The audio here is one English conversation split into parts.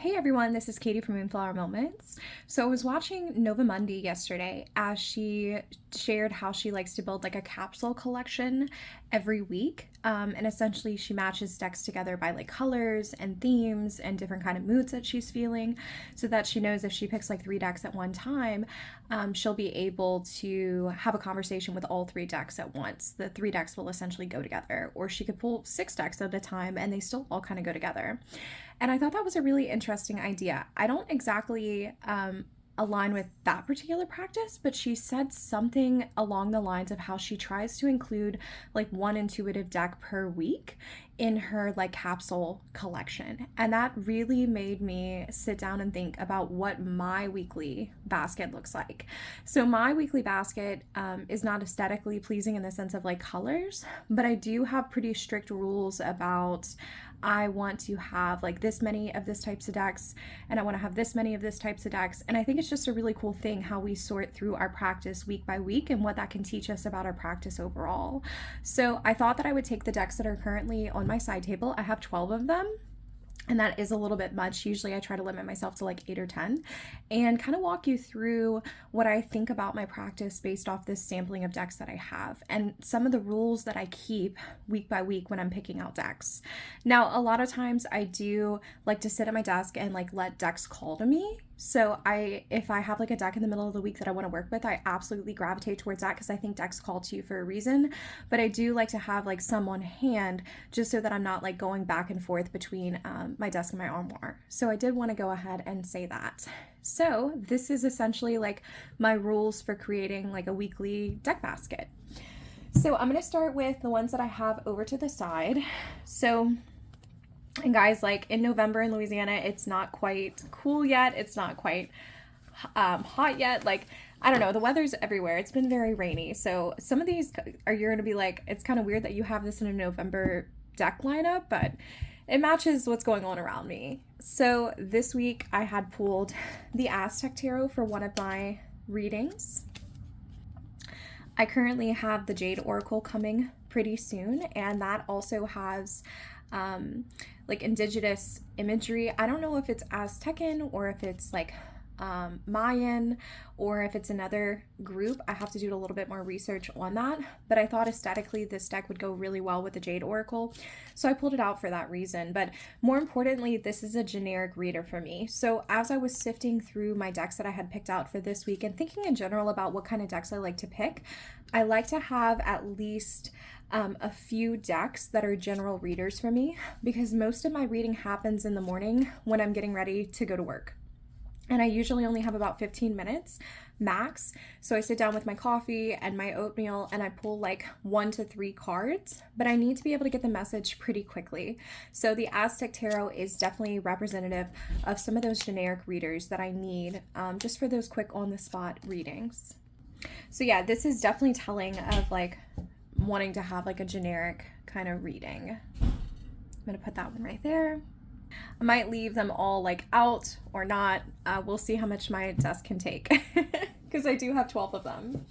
Hey everyone, this is Katie from Moonflower Moments. So I was watching Nova Mundi yesterday as she shared how she likes to build like a capsule collection every week. And essentially she matches decks together by like colors and themes and different kind of moods that she's feeling so that she knows if she picks like 3 decks at one time, she'll be able to have a conversation with all 3 decks at once. The 3 decks will essentially go together, or she could pull 6 decks at a time and they still all kind of go together. And I thought that was a really interesting idea. I don't exactly align with that particular practice, but she said something along the lines of how she tries to include like 1 intuitive deck per week in her like capsule collection. And that really made me sit down and think about what my weekly basket looks like. So my weekly basket is not aesthetically pleasing in the sense of like colors, but I do have pretty strict rules about I want to have like this many of this types of decks, and I want to have this many of this types of decks. And I think it's just a really cool thing how we sort through our practice week by week and what that can teach us about our practice overall. So I thought that I would take the decks that are currently on my side table. I have 12 of them. And that is a little bit much. Usually I try to limit myself to like 8 or 10 and kind of walk you through what I think about my practice based off this sampling of decks that I have and some of the rules that I keep week by week when I'm picking out decks. Now, a lot of times I do like to sit at my desk and like let decks call to me. So if I have like a deck in the middle of the week that I want to work with, I absolutely gravitate towards that because I think decks call to you for a reason. But I do like to have like some on hand just so that I'm not like going back and forth between my desk and my armoire. So I did want to go ahead and say that. So this is essentially like my rules for creating like a weekly deck basket. So I'm going to start with the ones that I have over to the side. And guys, like in November in Louisiana, it's not quite cool yet. It's not quite hot yet. Like, I don't know, the weather's everywhere. It's been very rainy. So some of these you're going to be like, it's kind of weird that you have this in a November deck lineup, but it matches what's going on around me. So this week I had pulled the Aztec Tarot for one of my readings. I currently have the Jade Oracle coming pretty soon, and that also has like indigenous imagery. I don't know if it's Aztecan or if it's like Mayan or if it's another group. I have to do a little bit more research on that, but I thought aesthetically this deck would go really well with the Jade Oracle, so I pulled it out for that reason. But more importantly, this is a generic reader for me. So as I was sifting through my decks that I had picked out for this week and thinking in general about what kind of decks I like to pick, I like to have at least a few decks that are general readers for me, because most of my reading happens in the morning when I'm getting ready to go to work. And I usually only have about 15 minutes max. So I sit down with my coffee and my oatmeal and I pull like 1 to 3 cards, but I need to be able to get the message pretty quickly. So the Aztec Tarot is definitely representative of some of those generic readers that I need just for those quick on the spot readings. So yeah, this is definitely telling of like wanting to have like a generic kind of reading. I'm gonna put that one right there. I might leave them all like out or not. We'll see how much my desk can take because I do have 12 of them.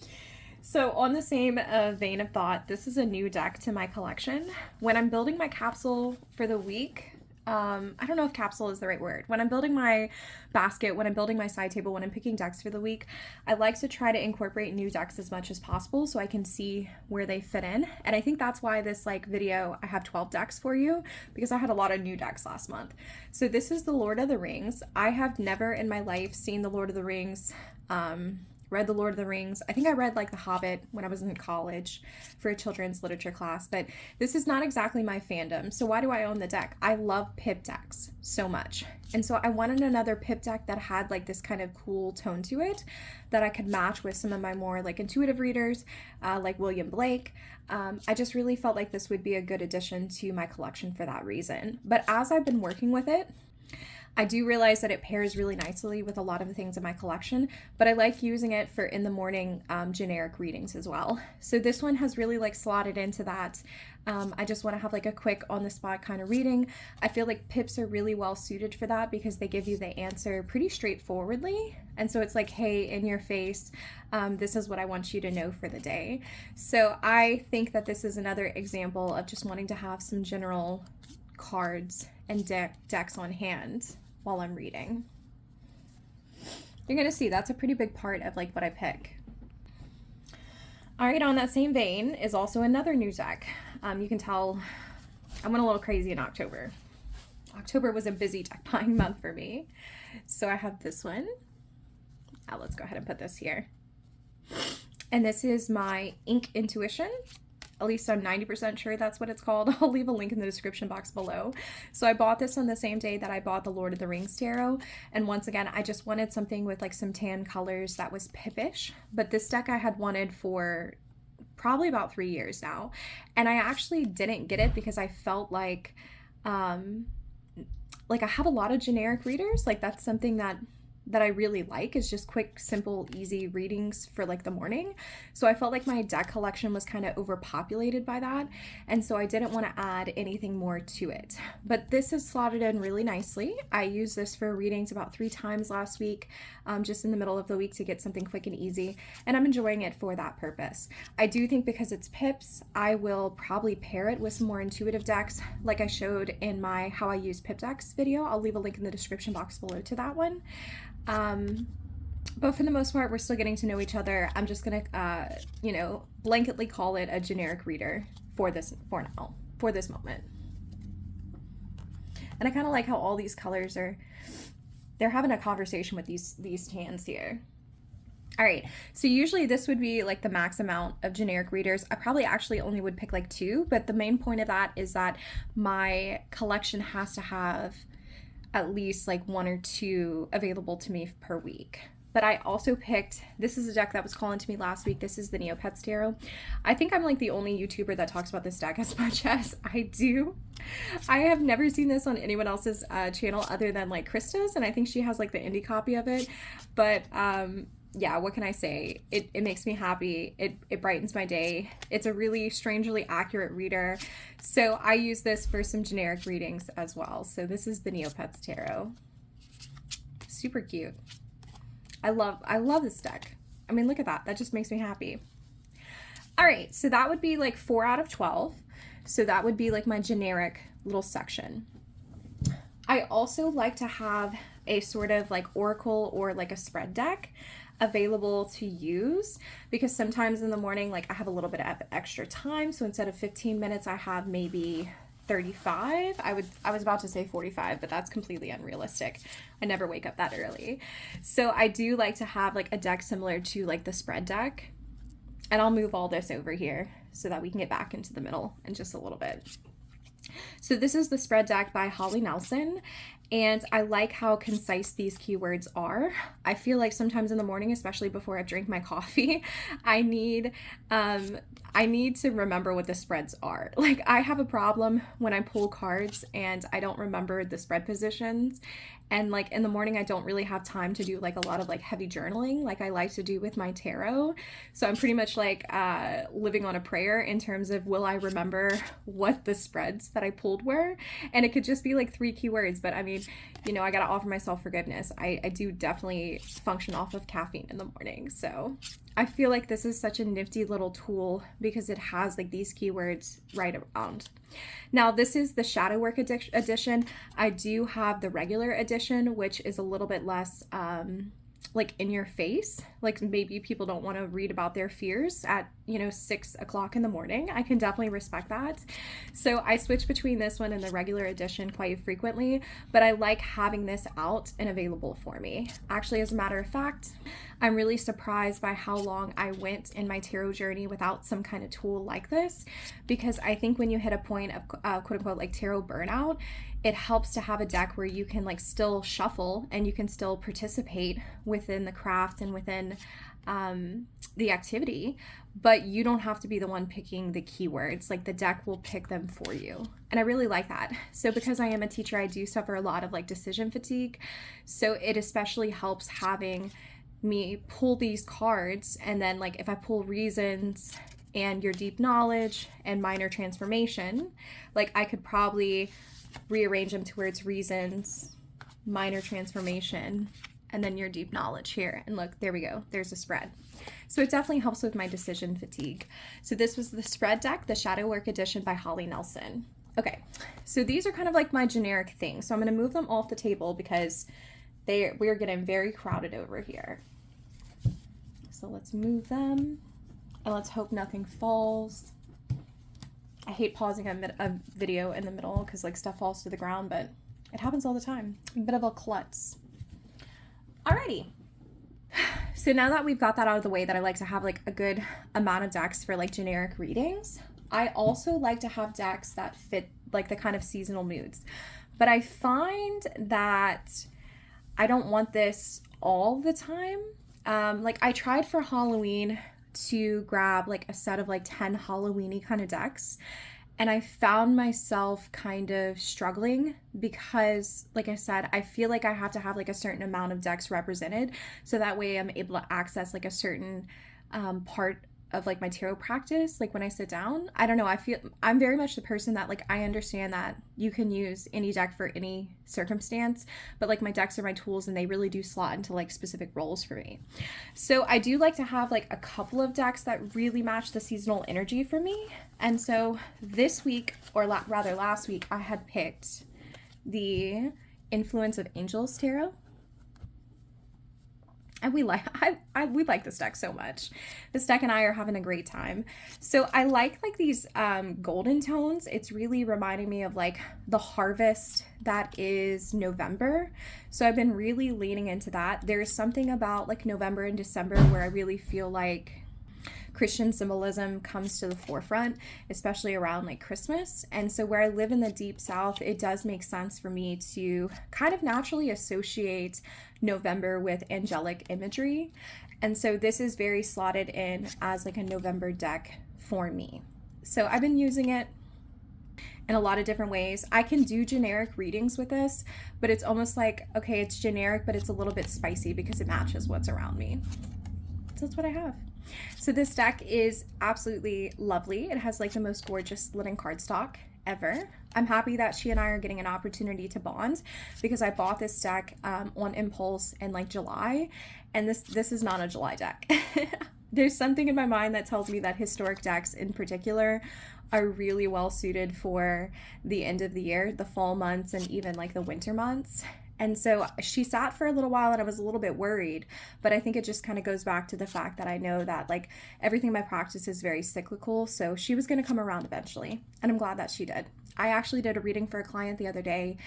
So on the same vein of thought, this is a new deck to my collection. When I'm building my capsule for the week, I don't know if capsule is the right word. When I'm building my basket, when I'm building my side table, when I'm picking decks for the week, I like to try to incorporate new decks as much as possible so I can see where they fit in. And I think that's why this like video, I have 12 decks for you, because I had a lot of new decks last month. So this is the Lord of the Rings. I have never in my life seen the Lord of the Rings, read the Lord of the Rings. I think I read like The Hobbit when I was in college for a children's literature class, but this is not exactly my fandom. So why do I own the deck? I love pip decks so much. And so I wanted another pip deck that had like this kind of cool tone to it that I could match with some of my more like intuitive readers, like William Blake. I just really felt like this would be a good addition to my collection for that reason. But as I've been working with it, I do realize that it pairs really nicely with a lot of the things in my collection, but I like using it for in the morning generic readings as well. So this one has really like slotted into that. I just want to have like a quick on the spot kind of reading. I feel like pips are really well suited for that because they give you the answer pretty straightforwardly. And so it's like, hey, in your face, this is what I want you to know for the day. So I think that this is another example of just wanting to have some general cards and decks on hand. while I'm reading. You're gonna see that's a pretty big part of like what I pick. All right, on that same vein is also another new deck. You can tell I went a little crazy in October. October was a busy deck buying month for me. So I have this one. Now let's go ahead and put this here. And this is my Ink Intuition. At least I'm 90% sure that's what it's called. I'll leave a link in the description box below. So I bought this on the same day that I bought the Lord of the Rings Tarot. And once again, I just wanted something with like some tan colors that was pippish. But this deck I had wanted for probably about 3 years now. And I actually didn't get it because I felt like I have a lot of generic readers. Like that's something that I really like, is just quick, simple, easy readings for like the morning. So I felt like my deck collection was kind of overpopulated by that. And so I didn't want to add anything more to it. But this is slotted in really nicely. I used this for readings about 3 times last week, just in the middle of the week to get something quick and easy. And I'm enjoying it for that purpose. I do think because it's pips, I will probably pair it with some more intuitive decks like I showed in my How I Use Pip Decks video. I'll leave a link in the description box below to that one. But for the most part, we're still getting to know each other. I'm just gonna, blanketly call it a generic reader for this moment. And I kind of like how all these colors they're having a conversation with these tans here. All right, so usually this would be like the max amount of generic readers. I probably actually only would pick like 2, but the main point of that is that my collection has to have at least like 1 or 2 available to me per week. But I also picked, this is a deck that was calling to me last week. This is the Neopets Tarot. I think I'm like the only YouTuber that talks about this deck as much as I do. I have never seen this on anyone else's channel other than like Krista's, and I think she has like the indie copy of it. But yeah, what can I say? It makes me happy. It brightens my day. It's a really strangely accurate reader. So I use this for some generic readings as well. So this is the Neopets Tarot. Super cute. I love this deck. I mean, look at that. That just makes me happy. All right, so that would be like 4 out of 12. So that would be like my generic little section. I also like to have a sort of like oracle or like a spread deck available to use, because sometimes in the morning, like I have a little bit of extra time. So instead of 15 minutes, I have maybe 35. I was about to say 45, but that's completely unrealistic. I never wake up that early. So I do like to have like a deck similar to like the spread deck. And I'll move all this over here so that we can get back into the middle in just a little bit. So this is the spread deck by Holly Nelson, and I like how concise these keywords are. I feel like sometimes in the morning, especially before I drink my coffee, I need to remember what the spreads are. Like I have a problem when I pull cards and I don't remember the spread positions. And like in the morning, I don't really have time to do like a lot of like heavy journaling like I like to do with my tarot. So I'm pretty much like living on a prayer in terms of, will I remember what the spreads that I pulled were? And it could just be like 3 keywords, but I mean, you know, I gotta offer myself forgiveness. I do definitely function off of caffeine in the morning. So I feel like this is such a nifty little tool because it has like these keywords right around. Now this is the Shadow Work edition. I do have the regular edition, which is a little bit less like in your face. Like maybe people don't want to read about their fears at, 6 o'clock in the morning. I can definitely respect that. So I switch between this one and the regular edition quite frequently, but I like having this out and available for me. Actually, as a matter of fact, I'm really surprised by how long I went in my tarot journey without some kind of tool like this, because I think when you hit a point of quote unquote like tarot burnout, it helps to have a deck where you can like still shuffle and you can still participate within the craft and within the activity, but you don't have to be the one picking the keywords. Like the deck will pick them for you. And I really like that. So because I am a teacher, I do suffer a lot of like decision fatigue. So it especially helps having me pull these cards, and then like if I pull reasons and your deep knowledge and minor transformation, like I could probably rearrange them to where it's reasons, minor transformation, and then your deep knowledge here. And look, there we go. There's a spread. So it definitely helps with my decision fatigue. So this was the spread deck, the Shadow Work edition by Holly Nelson. Okay, so these are kind of like my generic things. So I'm going to move them off the table because we're getting very crowded over here. So let's move them and let's hope nothing falls. I hate pausing a video in the middle because like stuff falls to the ground, but it happens all the time. A bit of a klutz. Alrighty. So now that we've got that out of the way, that I like to have like a good amount of decks for like generic readings, I also like to have decks that fit like the kind of seasonal moods. But I find that I don't want this all the time. Like I tried for Halloween to grab like a set of like 10 Halloween-y kind of decks, and I found myself kind of struggling because, like I said, I feel like I have to have like a certain amount of decks represented, so that way I'm able to access like a certain part of like my tarot practice, like when I sit down. I don't know, I feel I'm very much the person that like I understand that you can use any deck for any circumstance, but like my decks are my tools and they really do slot into like specific roles for me. So I do like to have like a couple of decks that really match the seasonal energy for me. And so this week, or rather last week, I had picked the Influence of Angels Tarot. And we like this deck so much. This deck and I are having a great time. So I like these golden tones. It's really reminding me of like the harvest that is November. So I've been really leaning into that. There's something about like November and December where I really feel like Christian symbolism comes to the forefront, especially around like Christmas. And so where I live in the deep South, it does make sense for me to kind of naturally associate November with angelic imagery. And so this is very slotted in as like a November deck for me. So I've been using it in a lot of different ways. I can do generic readings with this, but it's almost like, okay, it's generic, but it's a little bit spicy because it matches what's around me. So that's what I have. So this deck is absolutely lovely. It has like the most gorgeous linen cardstock ever. I'm happy that she and I are getting an opportunity to bond because I bought this deck on impulse in like July, and this is not a July deck. There's something in my mind that tells me that historic decks in particular are really well suited for the end of the year, the fall months, and even like the winter months. And so she sat for a little while and I was a little bit worried, but I think it just kind of goes back to the fact that I know that like everything in my practice is very cyclical. So she was going to come around eventually, and I'm glad that she did. I actually did a reading for a client the other day,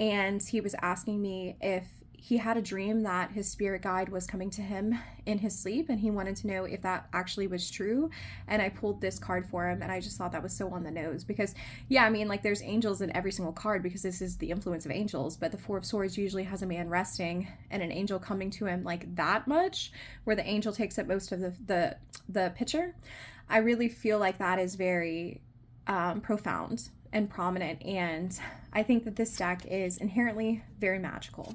and he was asking me if he had a dream that his spirit guide was coming to him in his sleep, and he wanted to know if that actually was true. And I pulled this card for him, and I just thought that was so on the nose because, yeah, I mean, like there's angels in every single card because this is the influence of angels, but the Four of Swords usually has a man resting and an angel coming to him like that much, where the angel takes up most of the picture. I really feel like that is very profound and prominent, and I think that this deck is inherently very magical.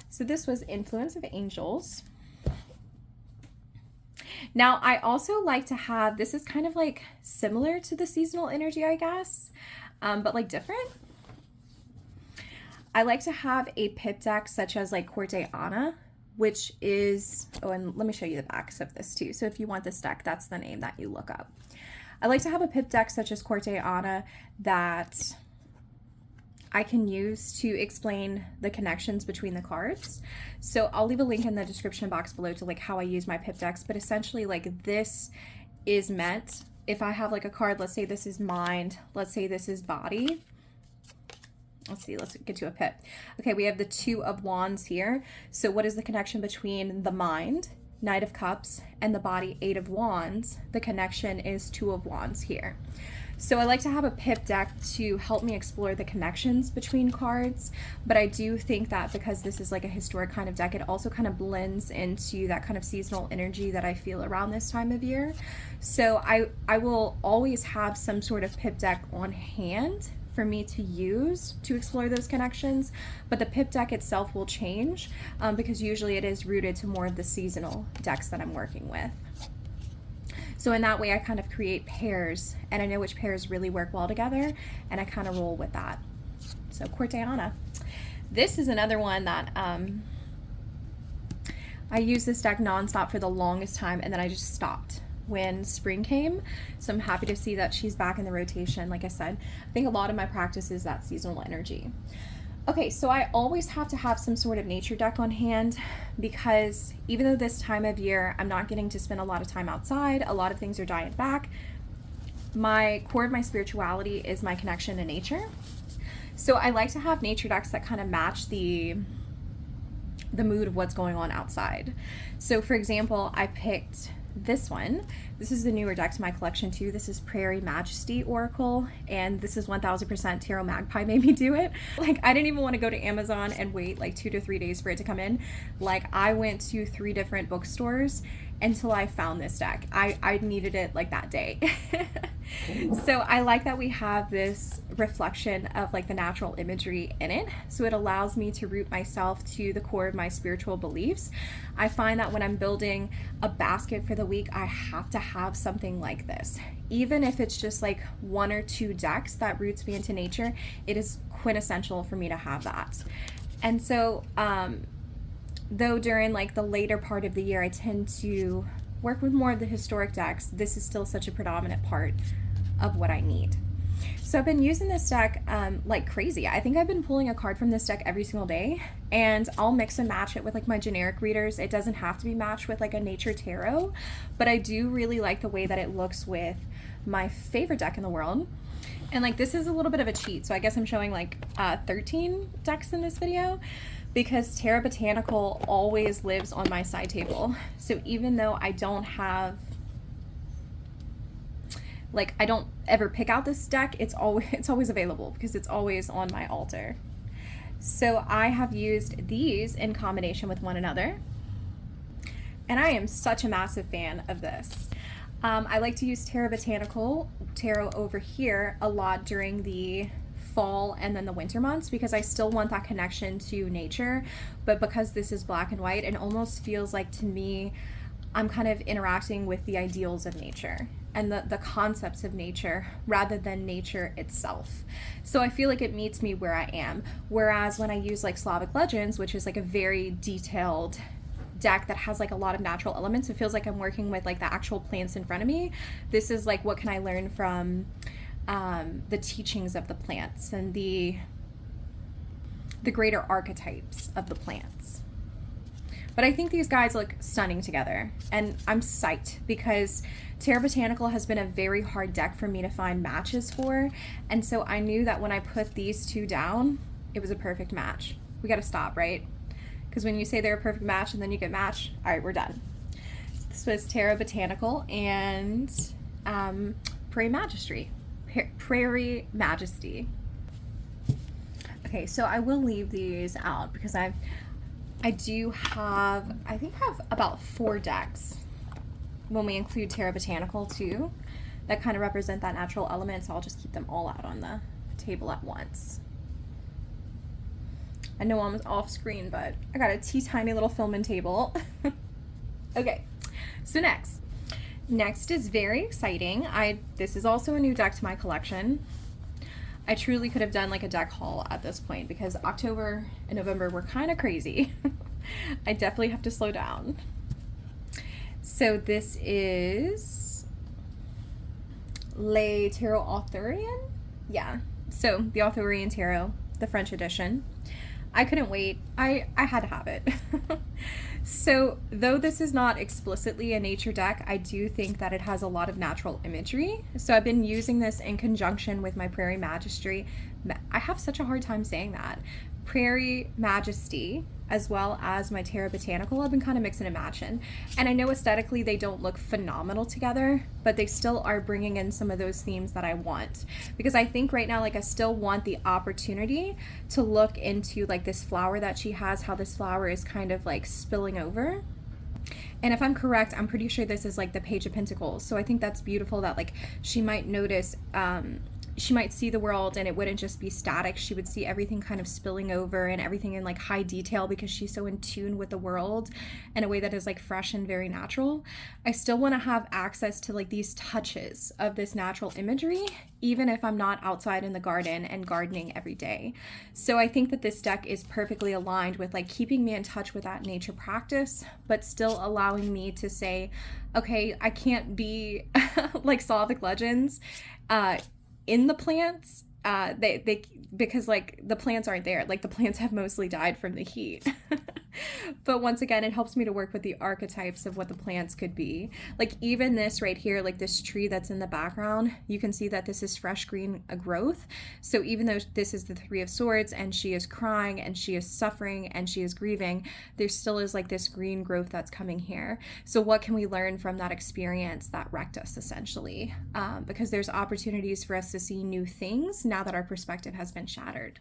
So this was Influence of Angels. Now I also like to have, this is kind of like similar to the seasonal energy, I guess, but like different. I like to have a pip deck such as like Corte which is, oh, and let me show you the backs of this too. So if you want this deck, that's the name that you look up. I like to have a pip deck such as Corte that I can use to explain the connections between the cards. So I'll leave a link in the description box below to like how I use my pip decks, but essentially like this is meant, if I have like a card, let's say this is mind, let's say this is body. Let's see, let's get to a pip. Okay, we have the Two of Wands here. So what is the connection between the mind, Knight of Cups, and the body, Eight of Wands? The connection is Two of Wands here. So I like to have a pip deck to help me explore the connections between cards, but I do think that because this is like a historic kind of deck, it also kind of blends into that kind of seasonal energy that I feel around this time of year. So I will always have some sort of pip deck on hand for me to use to explore those connections, but the pip deck itself will change because usually it is rooted to more of the seasonal decks that I'm working with. So in that way, I kind of create pairs, and I know which pairs really work well together, and I kind of roll with that. So Corte. This is another one that I used this deck nonstop for the longest time, and then I just stopped when spring came. So I'm happy to see that she's back in the rotation. Like I said, I think a lot of my practice is that seasonal energy. Okay, so I always have to have some sort of nature deck on hand because even though this time of year I'm not getting to spend a lot of time outside, a lot of things are dying back, my core of my spirituality is my connection to nature. So I like to have nature decks that kind of match the mood of what's going on outside. So for example, I picked this one. This is the newer deck to my collection too. This is Prairie Majesty Oracle, and this is 1000% Tarot Magpie made me do it. Like, I didn't even want to go to Amazon and wait like 2 to 3 days for it to come in. Like, I went to 3 different bookstores until I found this deck. I needed it like that day. So I like that we have this reflection of like the natural imagery in it. So it allows me to root myself to the core of my spiritual beliefs. I find that when I'm building a basket for the week, I have to have something like this. Even if it's just like 1 or 2 decks that roots me into nature, it is quintessential for me to have that. And so, though during like the later part of the year I tend to work with more of the historic decks, this is still such a predominant part of what I need. So I've been using this deck like crazy. I think I've been pulling a card from this deck every single day, and I'll mix and match it with like my generic readers. It doesn't have to be matched with like a nature tarot, but I do really like the way that it looks with my favorite deck in the world. And like, this is a little bit of a cheat, so I guess I'm showing like 13 decks in this video, because Tarot Botanical always lives on my side table. So even though I don't have, like, I don't ever pick out this deck, it's always available because it's always on my altar. So I have used these in combination with one another, and I am such a massive fan of this. I like to use Tarot Botanical Tarot over here a lot during the fall and then the winter months, because I still want that connection to nature, but because this is black and white, it almost feels like, to me, I'm kind of interacting with the ideals of nature and the concepts of nature rather than nature itself. So I feel like it meets me where I am. Whereas when I use like Slavic Legends, which is like a very detailed deck that has like a lot of natural elements, it feels like I'm working with like the actual plants in front of me. This is like, what can I learn from the teachings of the plants and the greater archetypes of the plants. But I think these guys look stunning together, and I'm psyched because Tarot Botanical has been a very hard deck for me to find matches for, and so I knew that when I put these two down, it was a perfect match. We got to stop, right? Because when you say they're a perfect match and then you get matched, all right, we're done. This was Tarot Botanical and Prairie Majesty. Okay, so I will leave these out because I do have, I think I have about 4 decks when we include Tarot Botanical too, that kind of represent that natural element, so I'll just keep them all out on the table at once. I know I'm off screen, but I got a teeny little filming table. Okay, so next is very exciting. This is also a new deck to my collection. I truly could have done like a deck haul at this point because October and November were kind of crazy. I definitely have to slow down. So this is Tarot Arthurian? Yeah, so the Arthurian Tarot, the French edition. I couldn't wait. I had to have it. So though this is not explicitly a nature deck, I do think that it has a lot of natural imagery. So I've been using this in conjunction with my Prairie Majesty. I have such a hard time saying that. Prairie Majesty, as well as my Tarot Botanical, I've been kind of mixing and matching. And I know aesthetically they don't look phenomenal together, but they still are bringing in some of those themes that I want. Because I think right now, like, I still want the opportunity to look into like this flower that she has, how this flower is kind of like spilling over. And if I'm correct, I'm pretty sure this is like the Page of Pentacles. So I think that's beautiful that like she might notice she might see the world and it wouldn't just be static. She would see everything kind of spilling over and everything in like high detail because she's so in tune with the world in a way that is like fresh and very natural. I still want to have access to like these touches of this natural imagery, even if I'm not outside in the garden and gardening every day. So I think that this deck is perfectly aligned with like keeping me in touch with that nature practice, but still allowing me to say, okay, I can't be like Slavic legends in the plants, they because like the plants aren't there, like the plants have mostly died from the heat. But once again, it helps me to work with the archetypes of what the plants could be. Like even this right here, like this tree that's in the background, you can see that this is fresh green growth. So even though this is the Three of Swords and she is crying and she is suffering and she is grieving, there still is like this green growth that's coming here. So what can we learn from that experience that wrecked us essentially? Because there's opportunities for us to see new things now that our perspective has been shattered.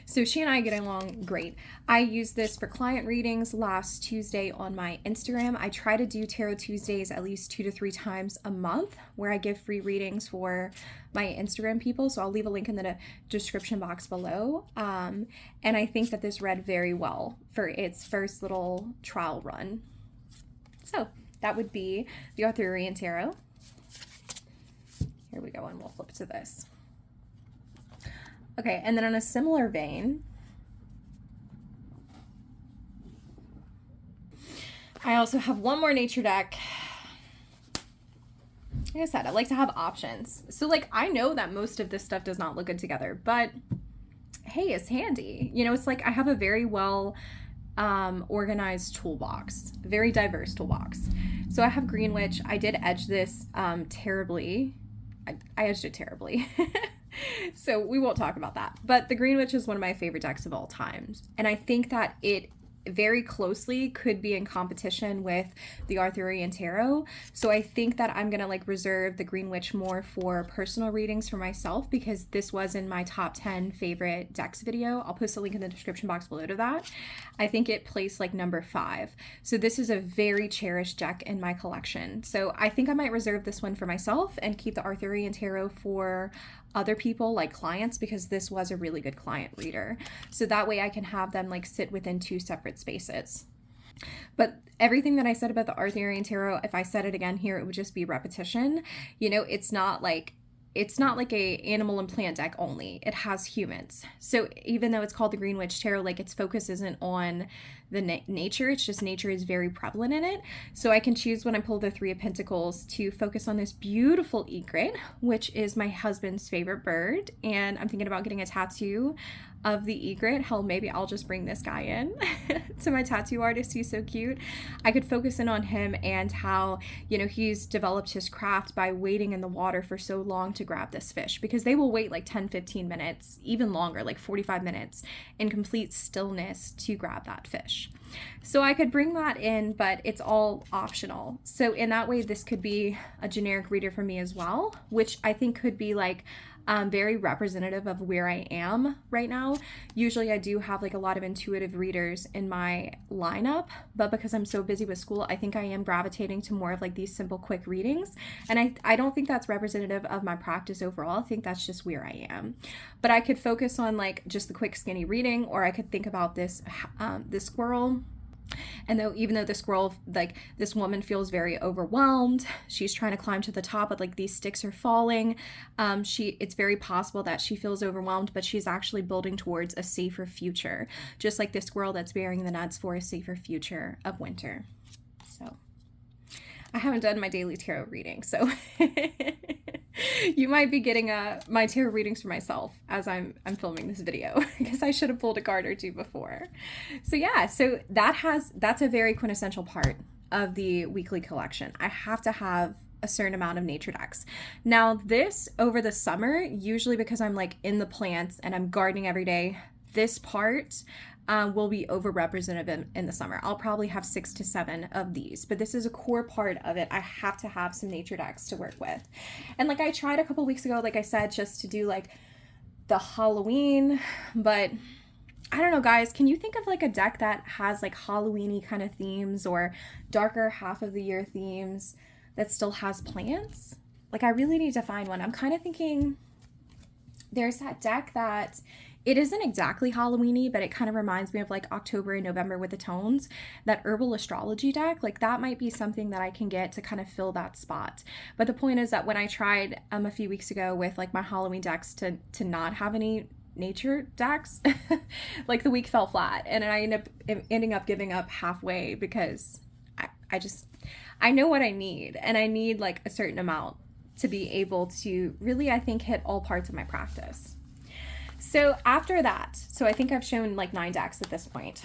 So she and I get along great. I used this for client readings last Tuesday on my Instagram. I try to do Tarot Tuesdays at least 2 to 3 times a month where I give free readings for my Instagram people. So I'll leave a link in the description box below. And I think that this read very well for its first little trial run. So that would be the Arthurian Tarot. Here we go, and we'll flip to this. Okay, and then on a similar vein, I also have one more nature deck. Like I said, I like to have options. So like, I know that most of this stuff does not look good together, but hey, it's handy. You know, it's like I have a very well organized toolbox, very diverse toolbox. So I have Greenwitch. I did edge this terribly. I edged it terribly. So we won't talk about that. But the Greenwitch is one of my favorite decks of all time. And I think that it very closely could be in competition with the Arthurian Tarot. So I think that I'm gonna like reserve the Greenwitch more for personal readings for myself, because this was in my top 10 favorite decks video. I'll post a link in the description box below to that. I think it placed like number 5. So this is a very cherished deck in my collection. So I think I might reserve this one for myself and keep the Arthurian Tarot for other people like clients, because this was a really good client reader. So that way I can have them like sit within 2 separate spaces. But everything that I said about the Arthurian Tarot, if I said it again here, it would just be repetition. You know, it's not like a animal and plant deck only. It has humans. So even though it's called the Greenwitch Tarot, like its focus isn't on the nature, it's just nature is very prevalent in it. So I can choose when I pull the 3 of Pentacles to focus on this beautiful egret, which is my husband's favorite bird. And I'm thinking about getting a tattoo of the egret. Hell, maybe I'll just bring this guy in to my tattoo artist. He's so cute. I could focus in on him and how, you know, he's developed his craft by waiting in the water for so long to grab this fish, because they will wait like 10-15 minutes, even longer, like 45 minutes in complete stillness to grab that fish. So I could bring that in, but it's all optional. So in that way, this could be a generic reader for me as well, which I think could be like very representative of where I am right now. Usually I do have like a lot of intuitive readers in my lineup, but because I'm so busy with school, I think I am gravitating to more of like these simple, quick readings. And I don't think that's representative of my practice overall. I think that's just where I am. But I could focus on like just the quick, skinny reading, or I could think about this squirrel. And even though the squirrel, like this woman feels very overwhelmed, she's trying to climb to the top, but like these sticks are falling. It's very possible that she feels overwhelmed, but she's actually building towards a safer future, just like the squirrel that's bearing the nuts for a safer future of winter. So I haven't done my daily tarot reading, so you might be getting my tarot readings for myself as I'm filming this video, because I should have pulled a card or 2 before. So yeah, so that's a very quintessential part of the weekly collection. I have to have a certain amount of nature decks. Now this over the summer, usually because I'm like in the plants and I'm gardening every day, this part will be overrepresented in the summer. I'll probably have 6 to 7 of these, but this is a core part of it. I have to have some nature decks to work with. And like I tried a couple weeks ago, like I said, just to do like the Halloween, but I don't know, guys, can you think of like a deck that has like Halloween-y kind of themes or darker half of the year themes that still has plants? Like, I really need to find one. I'm kind of thinking there's that deck that it isn't exactly Halloween-y, but it kind of reminds me of like October and November with the tones. That herbal astrology deck, like that might be something that I can get to kind of fill that spot. But the point is that when I tried a few weeks ago with like my Halloween decks to not have any nature decks, like the week fell flat, and I ending up giving up halfway because I know what I need, and I need like a certain amount to be able to really, I think, hit all parts of my practice. So after that, so I think I've shown like 9 decks at this point.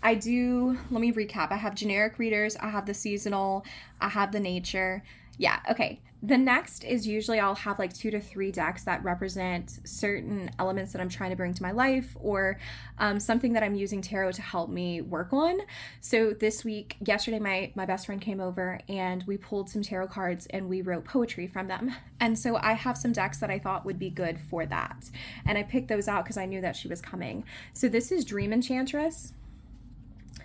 Let me recap. I have generic readers, I have the seasonal, I have the nature. Yeah, okay. The next is usually I'll have like 2 to 3 decks that represent certain elements that I'm trying to bring to my life, or something that I'm using tarot to help me work on. So this week, yesterday, my best friend came over and we pulled some tarot cards and we wrote poetry from them. And so I have some decks that I thought would be good for that. And I picked those out because I knew that she was coming. So this is Dream Enchantress.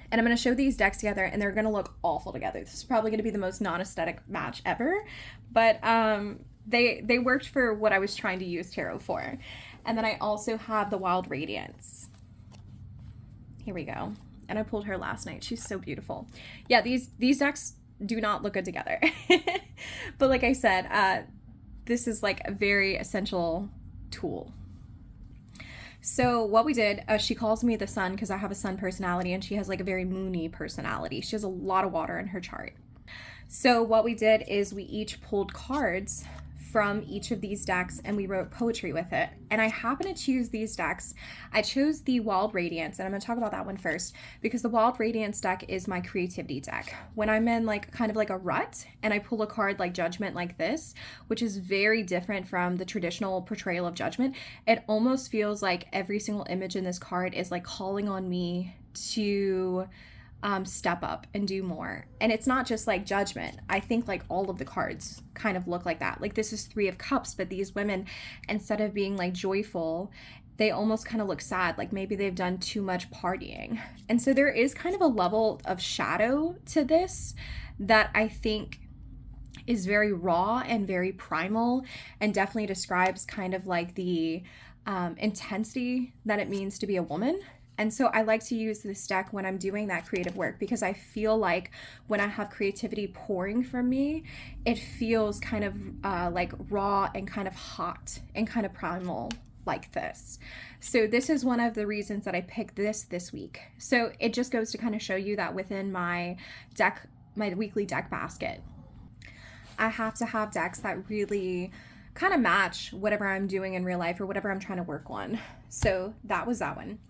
And I'm going to show these decks together, and they're going to look awful together. This is probably going to be the most non-aesthetic match ever, but they worked for what I was trying to use tarot for. And then I also have the Wild Radiance. Here we go. And I pulled her last night. She's so beautiful. Yeah, these decks do not look good together. But like I said, this is like a very essential tool. So what we did, she calls me the sun because I have a sun personality, and she has like a very moony personality. She has a lot of water in her chart. So what we did is we each pulled cards from each of these decks and we wrote poetry with it. And I happen to choose these decks. I chose the Wild Radiance, and I'm going to talk about that one first because the Wild Radiance deck is my creativity deck. When I'm in like kind of like a rut and I pull a card like Judgment like this, which is very different from the traditional portrayal of Judgment, it almost feels like every single image in this card is like calling on me to step up and do more. And it's not just like Judgment. I think like all of the cards kind of look like that. Like this is 3 of Cups, but these women, instead of being like joyful, they almost kind of look sad, like maybe they've done too much partying. And so there is kind of a level of shadow to this that I think is very raw and very primal, and definitely describes kind of like the intensity that it means to be a woman. And so I like to use this deck when I'm doing that creative work, because I feel like when I have creativity pouring from me, it feels kind of like raw and kind of hot and kind of primal like this. So this is one of the reasons that I picked this week. So it just goes to kind of show you that within my deck, my weekly deck basket, I have to have decks that really kind of match whatever I'm doing in real life or whatever I'm trying to work on. So that was that one.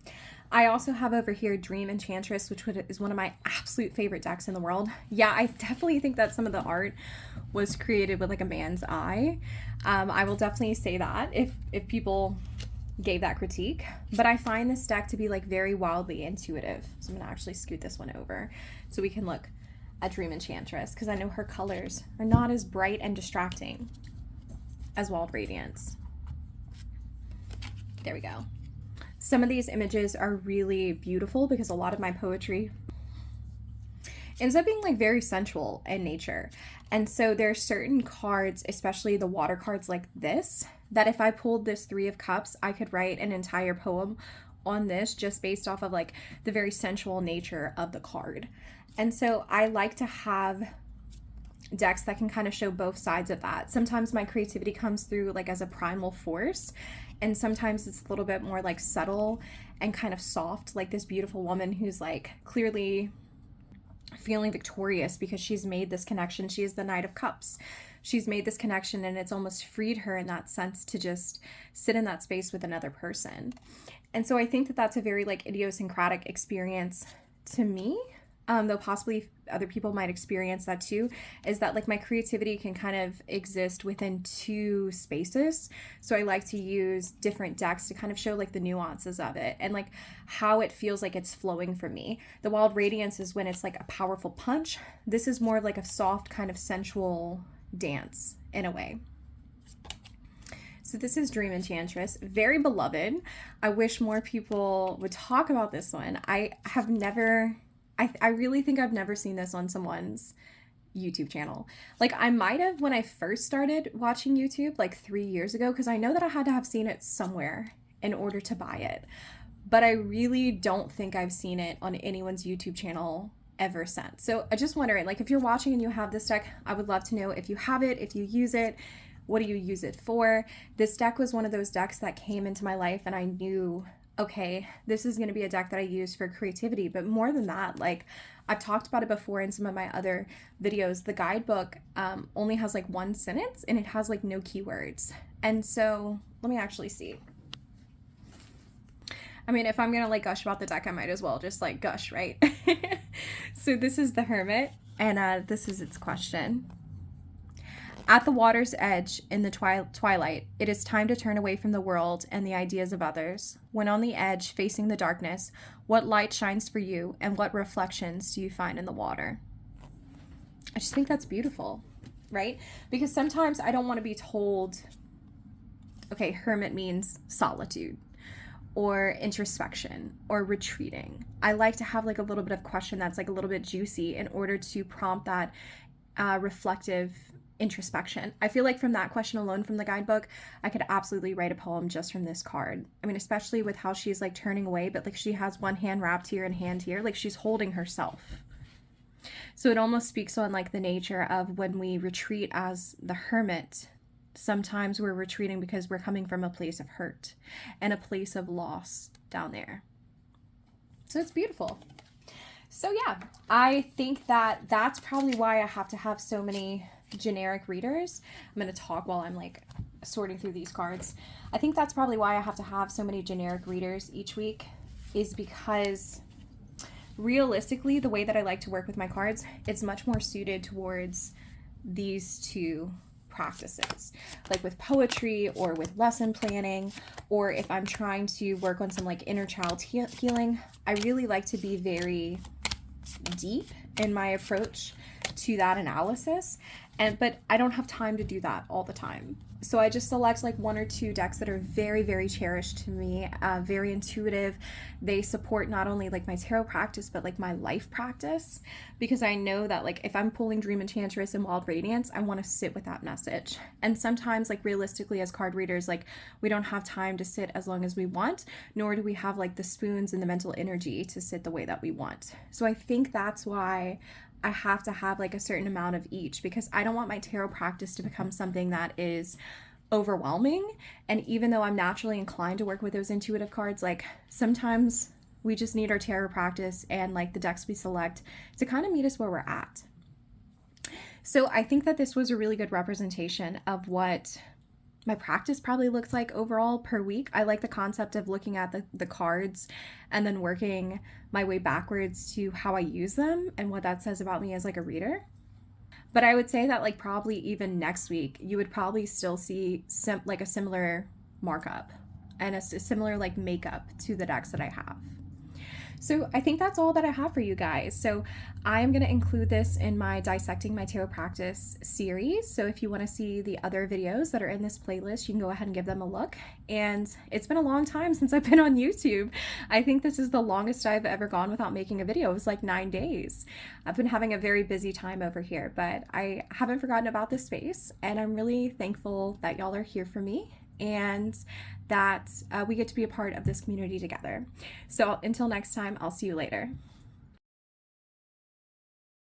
I also have over here Dream Enchantress, which is one of my absolute favorite decks in the world. Yeah, I definitely think that some of the art was created with like a man's eye. I will definitely say that if people gave that critique. But I find this deck to be like very wildly intuitive. So I'm going to actually scoot this one over so we can look at Dream Enchantress, because I know her colors are not as bright and distracting as Wild Radiance. There we go. Some of these images are really beautiful because a lot of my poetry ends up being like very sensual in nature. And so there are certain cards, especially the water cards like this, that if I pulled this 3 of Cups, I could write an entire poem on this just based off of like the very sensual nature of the card. And so I like to have decks that can kind of show both sides of that. Sometimes my creativity comes through like as a primal force, and sometimes it's a little bit more like subtle and kind of soft, like this beautiful woman who's like clearly feeling victorious because she's made this connection. She is the Knight of Cups. She's made this connection, and it's almost freed her in that sense to just sit in that space with another person. And so I think that that's a very like idiosyncratic experience to me. Though possibly other people might experience that too, is that like my creativity can kind of exist within 2 spaces. So I like to use different decks to kind of show like the nuances of it and like how it feels like it's flowing for me. The Wild Radiance is when it's like a powerful punch. This is more of like a soft kind of sensual dance in a way. So this is Dream Enchantress, very beloved. I wish more people would talk about this one. I really think I've never seen this on someone's YouTube channel. Like I might have when I first started watching YouTube like 3 years ago, because I know that I had to have seen it somewhere in order to buy it. But I really don't think I've seen it on anyone's YouTube channel ever since. So I just wondering, like if you're watching and you have this deck, I would love to know if you have it, if you use it, what do you use it for? This deck was one of those decks that came into my life and I knew, okay, this is going to be a deck that I use for creativity. But more than that, like I've talked about it before in some of my other videos, the guidebook only has like one sentence and it has like no keywords. And so let me actually see. I mean, if I'm going to like gush about the deck, I might as well just like gush, right? So this is the Hermit and this is its question. At the water's edge in the twilight, it is time to turn away from the world and the ideas of others. When on the edge, facing the darkness, what light shines for you and what reflections do you find in the water? I just think that's beautiful, right? Because sometimes I don't want to be told, okay, hermit means solitude or introspection or retreating. I like to have like a little bit of question that's like a little bit juicy in order to prompt that reflective introspection. I feel like from that question alone from the guidebook, I could absolutely write a poem just from this card. I mean, especially with how she's like turning away, but like she has one hand wrapped here and hand here, like she's holding herself. So it almost speaks on like the nature of when we retreat as the hermit, sometimes we're retreating because we're coming from a place of hurt and a place of loss down there. So it's beautiful. So yeah, I think that that's probably why I have to have so many generic readers. I'm going to talk while I'm like sorting through these cards. I think that's probably why I have to have so many generic readers each week, is because realistically, the way that I like to work with my cards, it's much more suited towards these two practices, like with poetry or with lesson planning, or if I'm trying to work on some like inner child healing. I really like to be very deep in my approach to that analysis, but I don't have time to do that all the time. So I just select like one or two decks that are very, very cherished to me, very intuitive. They support not only like my tarot practice, but like my life practice, because I know that like if I'm pulling Dream Enchantress and Wild Radiance, I want to sit with that message. And sometimes like realistically as card readers, like we don't have time to sit as long as we want, nor do we have like the spoons and the mental energy to sit the way that we want. So I think that's why I have to have like a certain amount of each, because I don't want my tarot practice to become something that is overwhelming. And even though I'm naturally inclined to work with those intuitive cards, like sometimes we just need our tarot practice and like the decks we select to kind of meet us where we're at. So I think that this was a really good representation of what my practice probably looks like overall per week. I like the concept of looking at the cards and then working my way backwards to how I use them and what that says about me as like a reader. But I would say that like probably even next week, you would probably still see like a similar markup and a similar like makeup to the decks that I have. So I think that's all that I have for you guys. So I'm going to include this in my Dissecting My Tarot Practice series. So if you want to see the other videos that are in this playlist, you can go ahead and give them a look. And it's been a long time since I've been on YouTube. I think this is the longest I've ever gone without making a video. It was like 9 days. I've been having a very busy time over here, but I haven't forgotten about this space. And I'm really thankful that y'all are here for me, and that we get to be a part of this community together. So until next time, I'll see you later.